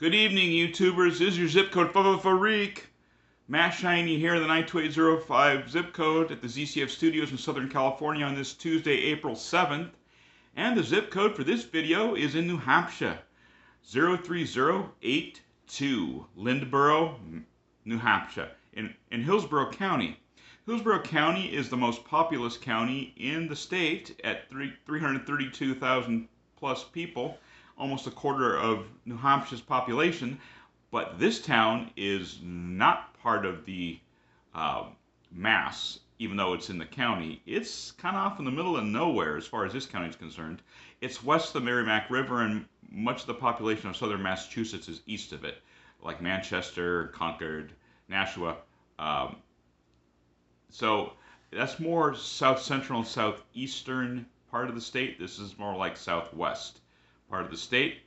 Good evening, YouTubers. This is your zip code Farik. Matt Shiny here, the 92805 zip code at the ZCF Studios in Southern California on this Tuesday, April 7th. And the zip code for this video is in New Hampshire, 03082, Lyndeborough, New Hampshire, in Hillsborough County. Hillsborough County is the most populous county in the state at 332,000 plus people, almost a quarter of New Hampshire's population, but this town is not part of the mass, even though it's in the county. It's kind of off in the middle of nowhere as far as this county is concerned. It's west of the Merrimack River, and much of the population of southern Massachusetts is east of it, like Manchester, Concord, Nashua. So that's more south central and southeastern part of the state. This is more like southwest part of the state.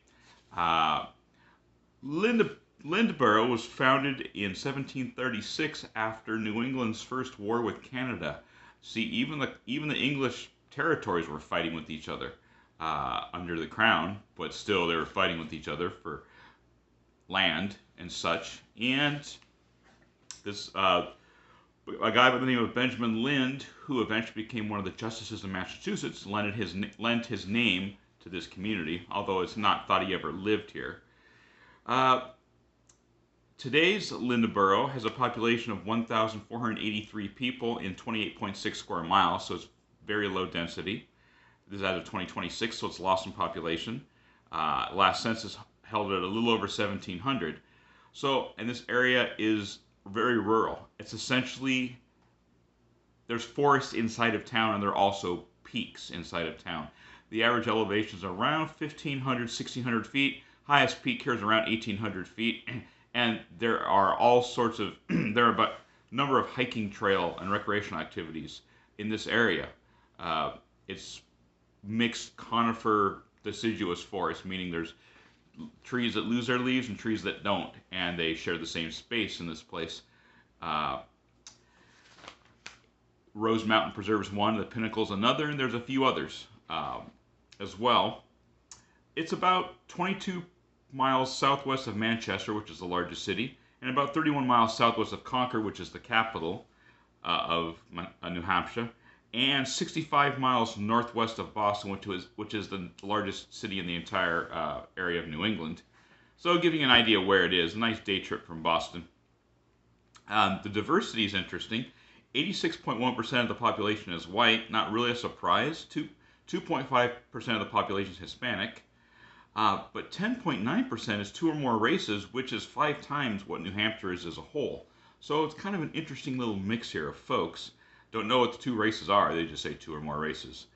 Lyndeborough was founded in 1736 after New England's first war with Canada. See, even the English territories were fighting with each other under the crown, but still they were fighting with each other for land and such. And this a guy by the name of Benjamin Lind, who eventually became one of the justices of Massachusetts, lent his name to this community, although it's not thought he ever lived here. Today's Lyndeborough has a population of 1,483 people in 28.6 square miles, so it's very low density. This is as of 2026, so it's lost in population. Last census held at a little over 1,700. So, and this area is very rural. It's essentially, there's forests inside of town, and there are also peaks inside of town. The average elevation is around 1,500, 1,600 feet. Highest peak here is around 1,800 feet. And there are all sorts of, there are about a number of hiking trail and recreational activities in this area. It's mixed conifer deciduous forest, meaning there's trees that lose their leaves and trees that don't, and they share the same space in this place. Rose Mountain Preserve is one, the Pinnacle's another, and there's a few others as well. It's about 22 miles southwest of Manchester, which is the largest city, and about 31 miles southwest of Concord, which is the capital of New Hampshire, and 65 miles northwest of Boston, which is the largest city in the entire area of New England. So giving you an idea where it is, a nice day trip from Boston. The diversity is interesting. 86.1% of the population is white, not really a surprise. 2.5% of the population is Hispanic, but 10.9% is two or more races, which is 5 times what New Hampshire is as a whole. So it's kind of an interesting little mix here of folks. Don't know what the two races are, they just say 2 or more races.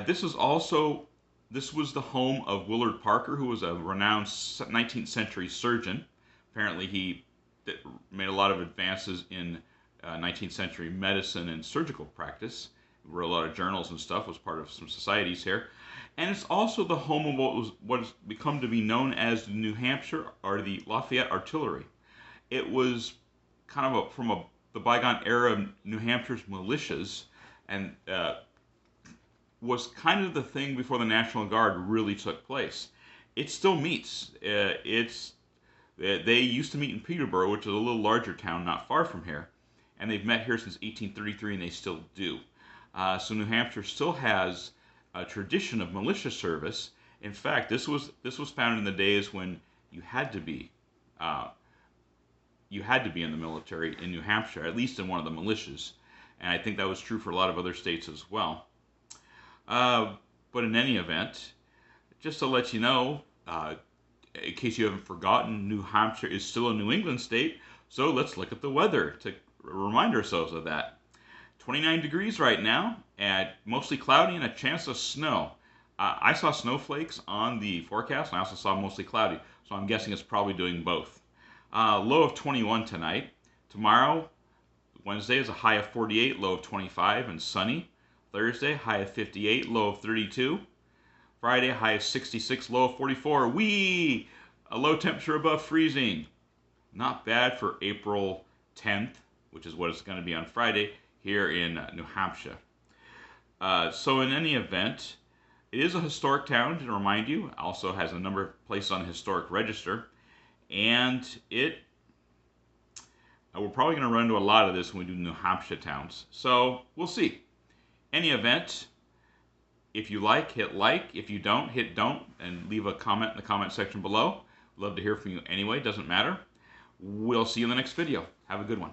This was the home of Willard Parker, who was a renowned 19th century surgeon. Apparently he made a lot of advances in 19th century medicine and surgical practice. Wrote a lot of journals and stuff, was part of some societies here. And it's also the home of what has become to be known as the New Hampshire, or the Lafayette Artillery. It was kind of the bygone era of New Hampshire's militias, and was kind of the thing before the National Guard really took place. It still meets. They used to meet in Peterborough, which is a little larger town not far from here, and they've met here since 1833, and they still do. So New Hampshire still has a tradition of militia service. In fact, this was founded in the days when you had to be in the military in New Hampshire, at least in one of the militias, and I think that was true for a lot of other states as well. But in any event, just to let you know, in case you haven't forgotten, New Hampshire is still a New England state, so let's look at the weather to remind ourselves of that. 29 degrees right now, and mostly cloudy and a chance of snow. I saw snowflakes on the forecast, and I also saw mostly cloudy, so I'm guessing it's probably doing both. Low of 21 tonight. Tomorrow, Wednesday, is a high of 48, low of 25, and sunny. Thursday, high of 58, low of 32. Friday, high of 66, low of 44. Whee! A low temperature above freezing. Not bad for April 10th, which is what it's going to be on Friday, here in New Hampshire. So in any event, It is a historic town, to remind you. Also has a number of places on the historic register. And we're probably going to run into a lot of this when we do New Hampshire towns. So we'll see. Any event, if you like, hit like. If you don't, hit don't. And leave a comment in the comment section below. Love to hear from you anyway. Doesn't matter. We'll see you in the next video. Have a good one.